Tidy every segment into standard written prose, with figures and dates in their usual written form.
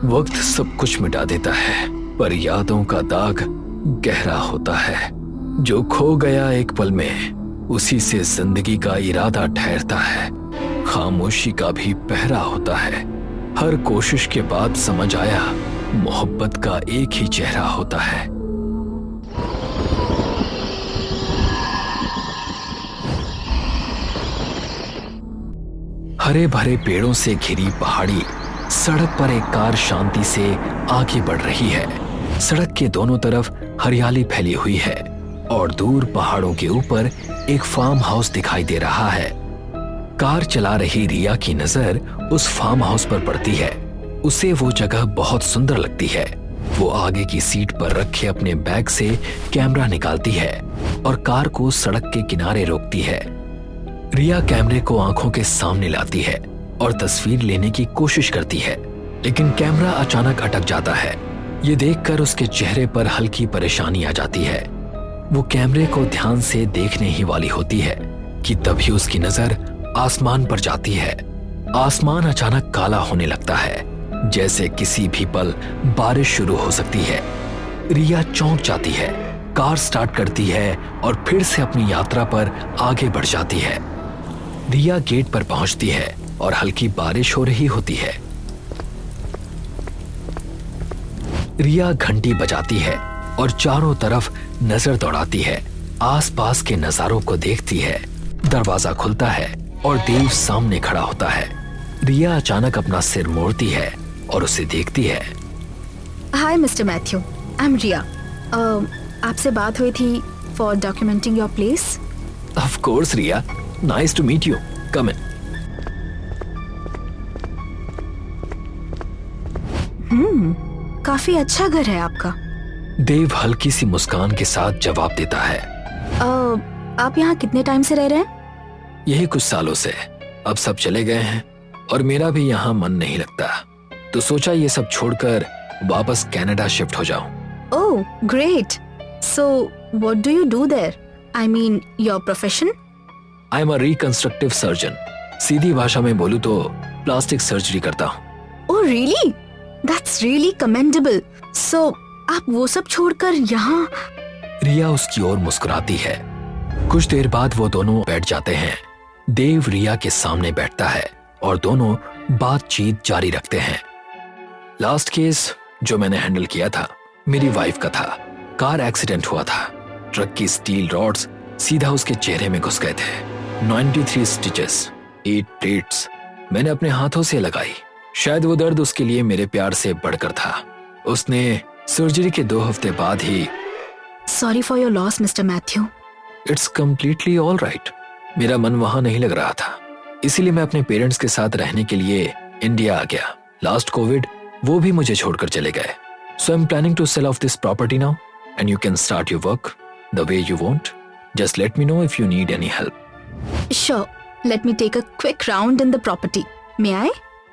वक्त सब कुछ मिटा देता है, पर यादों का दाग गहरा होता है। जो खो गया एक पल में, उसी से जिंदगी का इरादा ठहरता है। खामोशी का भी पहरा होता है। हर कोशिश के बाद समझ आया, मोहब्बत का एक ही चेहरा होता है। हरे भरे पेड़ों से घिरी पहाड़ी सड़क पर एक कार शांति से आगे बढ़ रही है। सड़क के दोनों तरफ हरियाली फैली हुई है और दूर पहाड़ों के ऊपर एक फार्म हाउस दिखाई दे रहा है। कार चला रही रिया की नजर उस फार्म हाउस पर पड़ती है। उसे वो जगह बहुत सुंदर लगती है। वो आगे की सीट पर रखे अपने बैग से कैमरा निकालती है और कार को सड़क के किनारे रोकती है। रिया कैमरे को आंखों के सामने लाती है और तस्वीर लेने की कोशिश करती है, लेकिन कैमरा अचानक अटक जाता है। ये देखकर उसके चेहरे पर हल्की परेशानी आ जाती है। वो कैमरे को ध्यान से देखने ही वाली होती है कि तभी उसकी नजर आसमान पर जाती है। आसमान अचानक काला होने लगता है, जैसे किसी भी पल बारिश शुरू हो सकती है। रिया चौंक जाती है, कार स्टार्ट करती है और फिर से अपनी यात्रा पर आगे बढ़ जाती है। रिया गेट पर पहुंचती है और हल्की बारिश हो रही होती है। रिया घंटी बजाती है और चारों तरफ नजर दौड़ाती है। आसपास के नजारों को देखती है। दरवाजा खुलता है और देव सामने खड़ा होता है। रिया अचानक अपना सिर मोड़ती है और उसे देखती है। Hi mister Matthew, I am Riya. आपसे बात हुई थी for documenting your place. Of course Riya, nice to meet you, come in. काफी अच्छा घर है आपका। देव हल्की सी मुस्कान के साथ जवाब देता है। आप यहाँ कितने टाइम से रह रहे हैं? यही कुछ सालों से। अब सब चले गए हैं और मेरा भी यहाँ मन नहीं लगता, तो सोचा ये सब छोड़कर वापस कनाडा शिफ्ट हो जाऊं। Oh great. So what do you do there? I mean your profession? I am a reconstructive surgeon. सीधी भाषा में बोलूं तो प्लास्टिक सर्जरी करता हूँ। Oh really? That's really commendable. So आप वो सब छोड़कर यहाँ? रिया उसकी ओर मुस्कुराती है। कुछ देर बाद वो दोनों बैठ जाते हैं। देव रिया के सामने बैठता है और दोनों बातचीत जारी रखते हैं। लास्ट केस जो मैंने हैंडल किया था, मेरी वाइफ का था। कार एक्सीडेंट हुआ था। ट्रक की स्टील रॉड्स सीधा उसके चेहरे में घुस गए थे। 93 स्टिचेस, 8 प्लेट्स मैंने अपने हाथों से लगाई। शायद वो दर्द उसके लिए मेरे प्यार से बढ़कर था। उसने सर्जरी के 2 हफ्ते बाद ही। Sorry for your loss mister Matthew. It's completely all right. मेरा मन वहां नहीं लग रहा था, इसीलिए मैं अपने पेरेंट्स के साथ रहने के लिए इंडिया आ गया। लास्ट कोविड वो भी मुझे छोड़कर चले गए। So I am planning to sell off this property now and you can start your work the way you want. Just let me know if you need any help. Sure, let me take a quick round in the property. May I?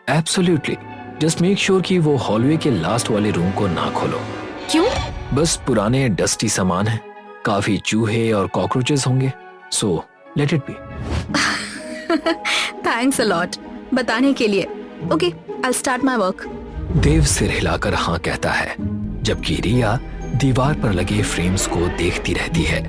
Absolutely. Just make sure कि वो hallway के last वाले room को ना खोलो। क्यों? बस पुराने डस्टी सामान है, काफी चूहे और कॉकरोचेस होंगे, so let it be. Thanks a lot. बताने के लिए। Okay, I'll start my work. देव सिर हिलाकर हाँ कहता है, जबकि रिया दीवार पर लगे फ्रेम्स को देखती रहती है।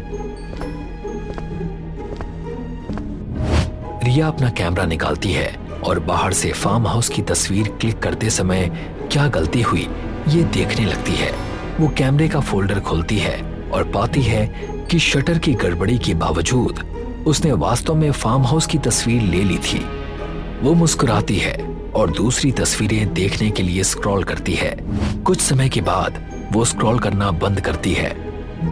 रिया अपना कैमरा निकालती है और बाहर से फार्म हाउस की तस्वीर क्लिक करते समय क्या गलती हुई ये देखने लगती है। वो कैमरे का फोल्डर खोलती है और पाती है कि शटर की गड़बड़ी के बावजूद उसने वास्तव में फार्म हाउस की तस्वीर ले ली थी। वो मुस्कुराती है और दूसरी तस्वीरें देखने के लिए स्क्रॉल करती है। कुछ समय के बाद वो स्क्रॉल करना बंद करती है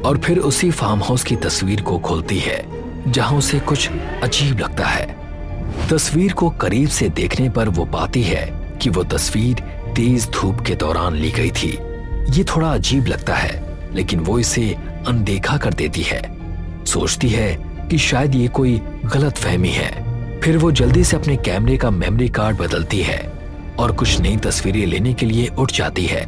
और फिर उसी फार्म हाउस की तस्वीर को खोलती है जहां उसे कुछ अजीब लगता है। तस्वीर को करीब से देखने पर वो पाती है कि वो तस्वीर तेज धूप के दौरान ली गई थी। ये थोड़ा अजीब लगता है, लेकिन वो इसे अनदेखा कर देती है। सोचती है कि शायद ये कोई गलतफहमी है। फिर वो जल्दी से अपने कैमरे का मेमोरी कार्ड बदलती है और कुछ नई तस्वीरें लेने के लिए उठ जाती है।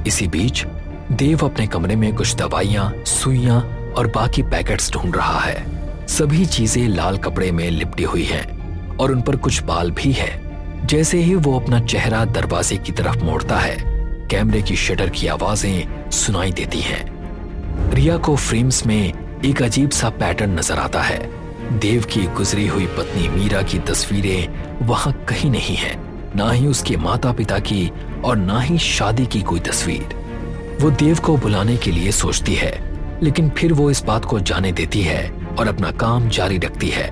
इसी बीच देव अपने कमरे में कुछ दवाइयां, सुइयां और बाकी पैकेट्स ढूंढ रहा है। सभी चीजें लाल कपड़े में लिपटी हुई हैं और उन पर कुछ बाल भी है। जैसे ही वो अपना चेहरा दरवाजे की तरफ मोड़ता है, कैमरे की शटर की आवाजें सुनाई देती हैं। रिया को फ्रेम्स में एक अजीब सा पैटर्न नजर आता है। देव की गुजरी हुई पत्नी मीरा की तस्वीरें वहां कहीं नहीं है, ना ही उसके माता पिता की और ना ही शादी की कोई तस्वीर। वो देव को बुलाने के लिए सोचती है, लेकिन फिर वो इस बात को जाने देती है और अपना काम जारी रखती है।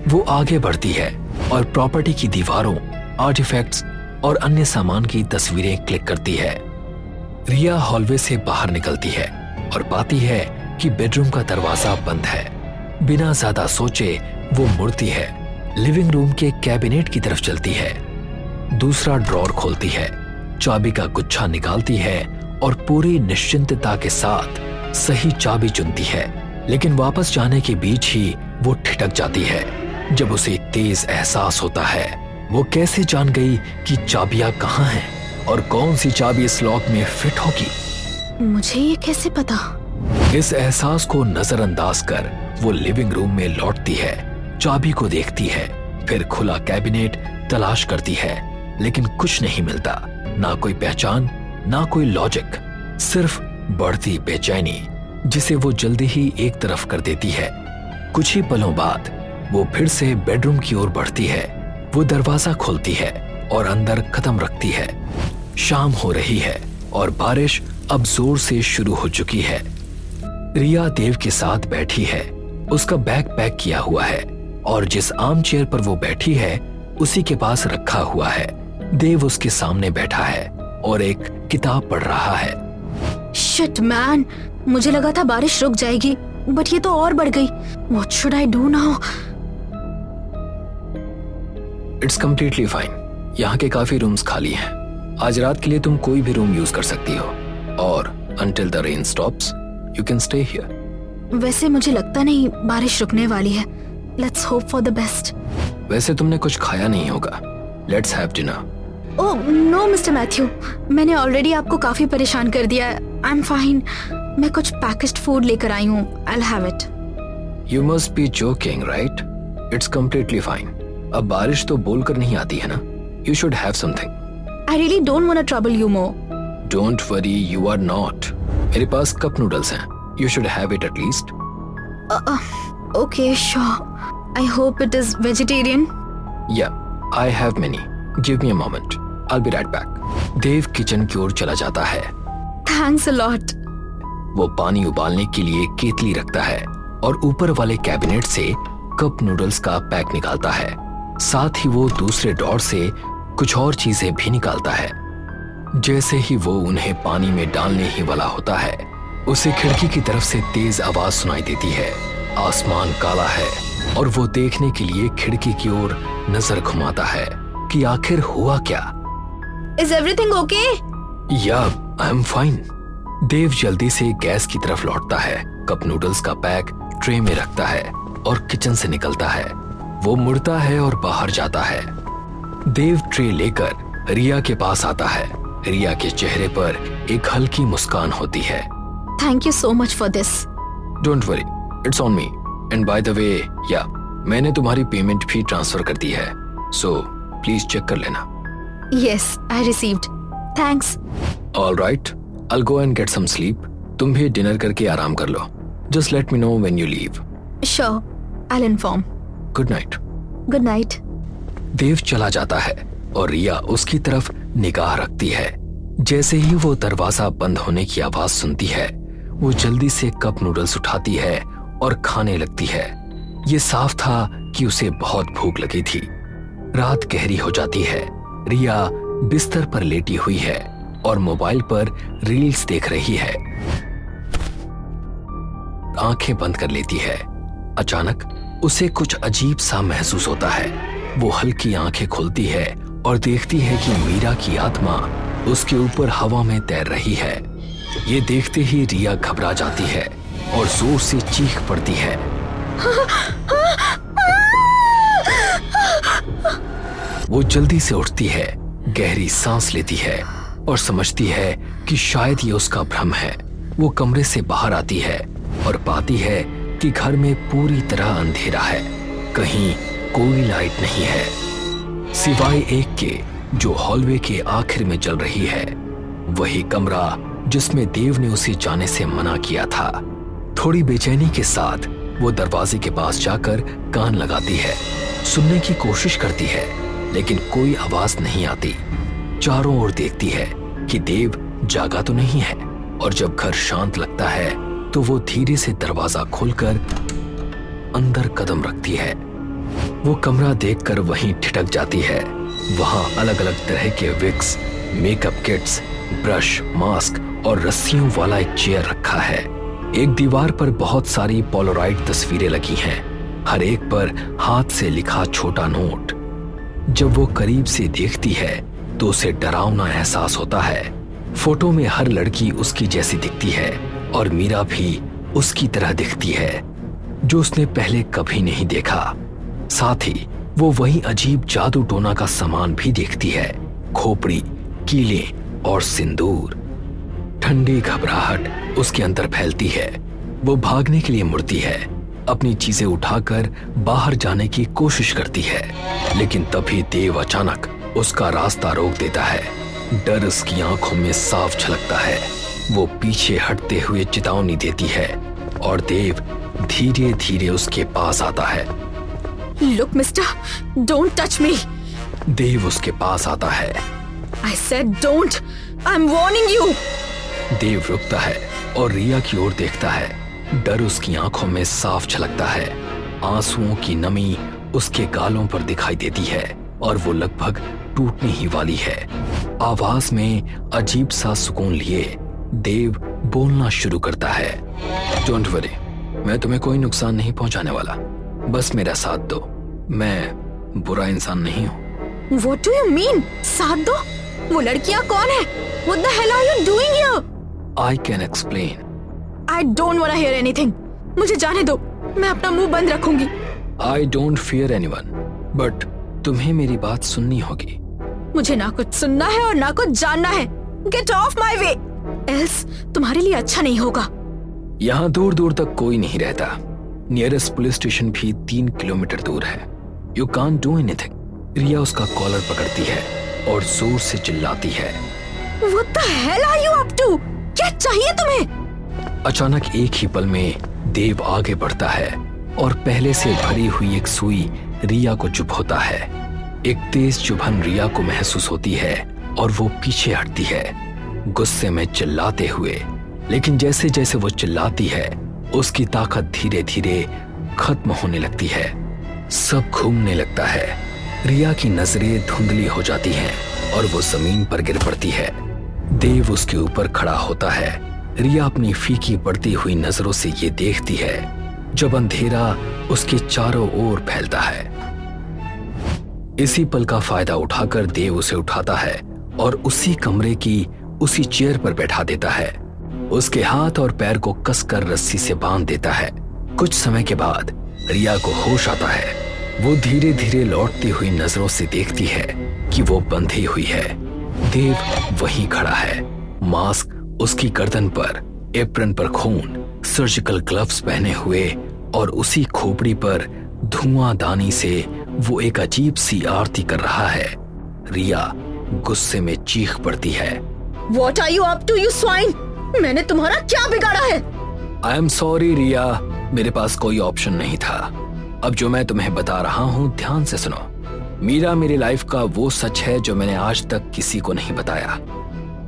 वो आगे बढ़ती है और प्रॉपर्टी की दीवारों, आर्टिफैक्ट्स और अन्य सामान की तस्वीरें क्लिक करती है। रिया हॉलवे से बाहर निकलती है और पाती है कि बेडरूम का दरवाजा बंद है। बिना ज्यादा सोचे वो मुड़ती है, लिविंग रूम के कैबिनेट की तरफ चलती है, दूसरा ड्रॉर खोलती है, चाबी का गुच्छा निकालती है और पूरी निश्चिंतता के साथ सही चाबी चुनती है। लेकिन वापस जाने के बीच ही वो ठिठक जाती है जब उसे एक तेज एहसास होता है। वो कैसे जान गई कि चाबियां कहाँ हैं और कौन सी चाबी इस लॉक में फिट होगी? मुझे ये कैसे पता? इस एहसास को नजरअंदाज कर वो लिविंग रूम में लौटती है, चाबी को देखती है, फिर खुला कैबिनेट तलाश करती है, लेकिन कुछ नहीं मिलता। ना कोई पहचान, ना कोई लॉजिक, सिर्फ बढ़ती बेचैनी जिसे वो जल्दी ही एक तरफ कर देती है। कुछ ही पलों बाद वो फिर से बेडरूम की ओर बढ़ती है। वो दरवाजा खोलती है और अंदर कदम रखती है। शाम हो रही है और बारिश अब जोर से शुरू हो चुकी है। रिया देव के साथ बैठी है, उसका बैग पैक किया हुआ है और जिस आर्म चेयर पर वो बैठी है उसी के पास रखा हुआ है। देव उसके सामने बैठा है और एक किताब पढ़ रहा है। शिट मैन, मुझे लगा था बारिश रुक जाएगी, बट ये तो और बढ़ गई। What should I do now? It's completely fine. यहाँ के काफी रूम्स खाली हैं। आज रात के लिए तुम कोई भी रूम यूज कर सकती हो और until the rain stops, you can stay here. वैसे मुझे लगता नहीं बारिश रुकने वाली है। Let's hope for the best. वैसे तुमने कुछ खाया नहीं होगा। Let's have dinner. Oh no mister Matthew, मैंने ऑलरेडी आपको काफी परेशान कर दिया है। I am fine. मैं कुछ पैकेज्ड फूड लेकर आई हूँ। I'll have it. You must be joking, right? It's completely fine. अब बारिश तो बोलकर नहीं आती है ना? You should have something. I really don't want to trouble you more. Don't worry, you are not. मेरे पास कप नूडल्स हैं। You should have it at least. Okay, sure. I hope it is vegetarian. Yeah, I have many. Give me a moment. I'll be right back. Dev kitchen की ओर चला जाता है। Thanks a lot. वो पानी उबालने के लिए केतली रखता है और ऊपर वाले कैबिनेट से कप नूडल्स का पैक निकालता है। साथ ही वो दूसरे ड्रॉर से कुछ और चीजें भी निकालता है। जैसे ही वो उन्हें पानी में डालने ही वाला होता है, उसे खिड़की की तरफ से तेज आवाज सुनाई देती है। आसमान काला है और वो देखने के लिए खिड़की की ओर नजर घुमाता है कि आखिर हुआ क्या। Is everything okay? या आई एम फाइन। देव जल्दी से गैस की तरफ लौटता है, कप नूडल्स का पैक ट्रे में रखता है और किचन से निकलता है। वो मुड़ता है और बाहर जाता है। देव ट्रे लेकर रिया के पास आता है। रिया के चेहरे पर एक हल्की मुस्कान होती है। Thank you so much for this. Don't worry, it's on me. And by the way, या मैंने तुम्हारी पेमेंट भी ट्रांसफर कर दी है, सो प्लीज चेक कर लेना। Yes, I received. Thanks. All right, I'll go and get some sleep. तुम भी डिनर करके आराम कर लो। Just let me know when you leave. Sure, I'll inform. Good night. Good night. देव चला जाता है और रिया उसकी तरफ निगाह रखती है। जैसे ही वो दरवाजा बंद होने की आवाज सुनती है, वो जल्दी से कप नूडल्स उठाती है और खाने लगती है। ये साफ था कि उसे बहुत भूख लगी थी। रात गहरी हो जाती है। रिया बिस्तर पर लेटी हुई है और मोबाइल पर रील्स देख रही है। आंखें बंद कर लेती है। अचानक उसे कुछ अजीब सा महसूस होता है। वो हल्की आंखें खोलती है और देखती है कि मीरा की आत्मा उसके ऊपर हवा में तैर रही है। ये देखते ही रिया घबरा जाती है और जोर से चीख पड़ती है। वो जल्दी से उठती है, गहरी सांस लेती है और समझती है कि शायद ये उसका भ्रम है। वो कमरे से बाहर आती है और पाती है कि घर में पूरी तरह अंधेरा है, कहीं कोई लाइट नहीं है। सिवाय एक के जो हॉलवे के आखिर में चल रही है, वही कमरा जिसमें देव ने उसे जाने से मना किया था। थोड़ी बेचैनी के साथ वो दरवाजे के पास जाकर कान लगाती है, सुनने की कोशिश करती है, लेकिन कोई आवाज नहीं आती। चारों ओर देखती है कि देव जागा तो नहीं है, और जब घर शांत लगता है तो वो धीरे से दरवाजा खोलकर अंदर कदम रखती है। वो कमरा देखकर वहीं ठिठक जाती है। वहां अलग अलग तरह के wigs, makeup kits, brush, mask और रस्सियों वाला एक चेयर रखा है। एक दीवार पर बहुत सारी पोलराइड तस्वीरें लगी हैं, हर एक पर हाथ से लिखा छोटा नोट। जब वो करीब से देखती है तो उसे डरावना एहसास होता है। फोटो में हर लड़की उसकी जैसी दिखती है और मीरा भी उसकी तरह दिखती है, जो उसने पहले कभी नहीं देखा। साथ ही वो वही अजीब जादू टोना का सामान भी देखती है, खोपड़ी, कीले और सिंदूर। ठंडी घबराहट उसके अंदर फैलती है। वो भागने के लिए मुड़ती है, अपनी चीजें उठाकर बाहर जाने की कोशिश करती है, लेकिन तभी देव अचानक उसका रास्ता रोक देता है। डर उसकी आंखों में साफ झलकता है। वो पीछे हटते हुए चेतावनी देती है और देव धीरे धीरे उसके पास आता है। Look mister, don't touch me. Dev उसके पास आता है। I said don't, I am warning you. Dev रुकता है और रिया की ओर देखता है। डर उसकी आंखों में साफ झलकता है। आंसुओं की नमी उसके गालों पर दिखाई देती है और वो लगभग टूटने ही वाली है। आवाज में अजीब सा सुकून लिए देव बोलना शुरू करता है। डोंट वरी, मैं तुम्हें कोई नुकसान नहीं पहुंचाने वाला, बस मेरा साथ दो। मैं बुरा इंसान नहीं हूँ। What do you mean? साथ दो? वो लड़कियां कौन है? What the hell are you doing here? I can explain. I don't wanna hear anything. मुझे जाने दो, मैं अपना मुंह बंद रखूंगी। I don't fear anyone, but तुम्हें मेरी बात सुननी होगी। मुझे ना कुछ सुनना है और ना कुछ जानना है। Get off my way, else तुम्हारे लिए अच्छा नहीं होगा। यहाँ दूर दूर तक कोई नहीं रहता। नियरेस्ट पुलिस स्टेशन भी 3 किलोमीटर दूर है। You can't do anything. रिया उसका कॉलर पकड़ती है और जोर से चिल्लाती है। What the hell are you up to? क्या चाहिए तुम्हें? अचानक एक ही पल में देव आगे बढ़ता है और पहले से भरी हुई एक सुई रिया को चुभोता है। एक तेज चुभन रिया को महसूस होती है और वो पीछे हटती है, गुस्से में चिल्लाते हुए। लेकिन जैसे जैसे वो चिल्लाती है, उसकी ताकत धीरे धीरे खत्म होने लगती है। सब घूमने लगता है। रिया की नजरें धुंधली हो जाती हैं और वो जमीन पर गिर पड़ती है। देव उसके ऊपर खड़ा होता है। रिया अपनी फीकी पड़ती हुई नजरों से ये देखती है जब अंधेरा उसके चारों ओर फैलता है। इसी पल का फायदा उठाकर देव उसे उठाता है और उसी कमरे की उसी चेयर पर बैठा देता है। उसके हाथ और पैर को कसकर रस्सी से बांध देता है। कुछ समय के बाद रिया को होश आता है। वो धीरे धीरे लौटती हुई नजरों से देखती है कि वो बंधी हुई है। देव वहीं खड़ा है, मास्क उसकी गर्दन पर, एप्रन पर खून, सर्जिकल ग्लव्स पहने हुए और उसी खोपड़ी पर धुआंदानी से वो एक अजीब सी आरती कर रहा है। रिया गुस्से में चीख पड़ती है। What are you up to, you swine? मैंने तुम्हारा क्या बिगाड़ा है? आई एम सॉरी रिया, मेरे पास कोई ऑप्शन नहीं था। अब जो मैं तुम्हें बता रहा हूँ ध्यान से सुनो। मीरा मेरी लाइफ का वो सच है जो मैंने आज तक किसी को नहीं बताया।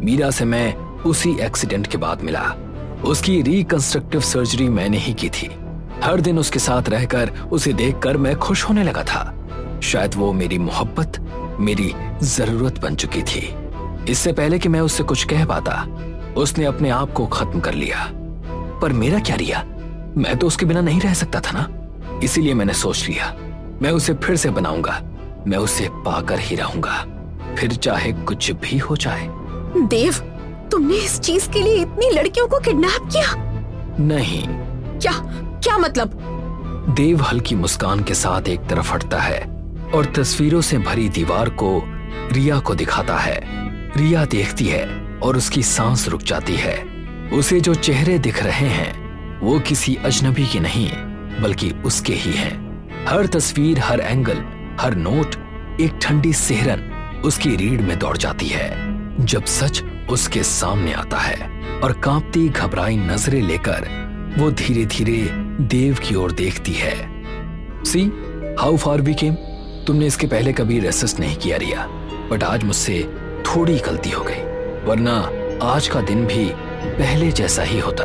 मीरा से मैं उसी एक्सीडेंट के बाद मिला। उसकी रिकंस्ट्रक्टिव सर्जरी मैंने ही की थी। हर दिन उसके साथ रहकर उसे देखकर मैं खुश होने लगा था। शायद वो मेरी मोहब्बत, मेरी जरूरत बन चुकी थी। इससे पहले कि मैं उससे कुछ कह पाता, उसने अपने आप को खत्म कर लिया। पर मेरा क्या रिया, मैं तो उसके बिना नहीं रह सकता था ना। इसीलिए मैंने सोच लिया मैं उसे फिर से बनाऊंगा। मैं उसे पाकर ही रहूंगा, फिर चाहे कुछ भी हो जाए। देव, तुमने इस चीज के लिए इतनी लड़कियों को किडनैप किया? नहीं। क्या मतलब? देव हल्की मुस्कान के साथ एक तरफ हटता है और तस्वीरों से भरी दीवार को रिया को दिखाता है। रिया देखती है और उसकी सांस रुक जाती है। उसे जो चेहरे दिख रहे हैं वो किसी अजनबी के नहीं बल्कि उसके ही हैं। हर तस्वीर, हर एंगल, हर नोट एक ठंडी सिहरन उसकी रीढ़ में दौड़ जाती है जब सच उसके सामने आता है और कांपती घबराई नजरें लेकर वो धीरे धीरे देव की ओर देखती है। See how far we came. तुमने इसके पहले कभी रेसिस्ट नहीं किया रिया, बट आज मुझसे थोड़ी गलती हो गई, वरना आज का दिन भी पहले जैसा ही होता।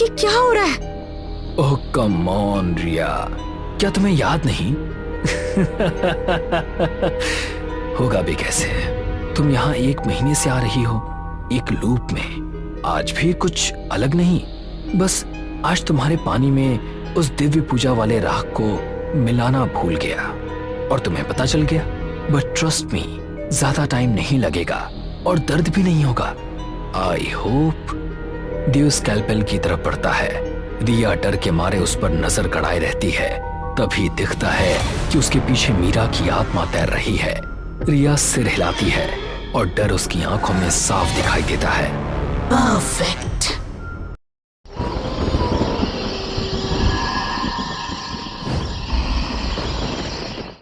ये क्या हो रहा है? ओह कम ऑन रिया, क्या तुम्हें याद नहीं? होगा भी कैसे, तुम यहाँ 1 महीने से आ रही हो एक लूप में। आज भी कुछ अलग नहीं, बस आज तुम्हारे पानी में उस दिव्य पूजा वाले राख को मिलाना भूल गया और तुम्हें पता चल गया। बट ट्रस्ट मी, ज्यादा टाइम नहीं लगेगा और दर्द भी नहीं होगा। I hope. देव स्कैल्पेल की तरफ बढ़ता है। रिया डर के मारे उस पर नजर गड़ाए रहती है। तभी दिखता है कि उसके पीछे मीरा की आत्मा तैर रही है। रिया सिर हिलाती है और डर उसकी आंखों में साफ दिखाई देता है।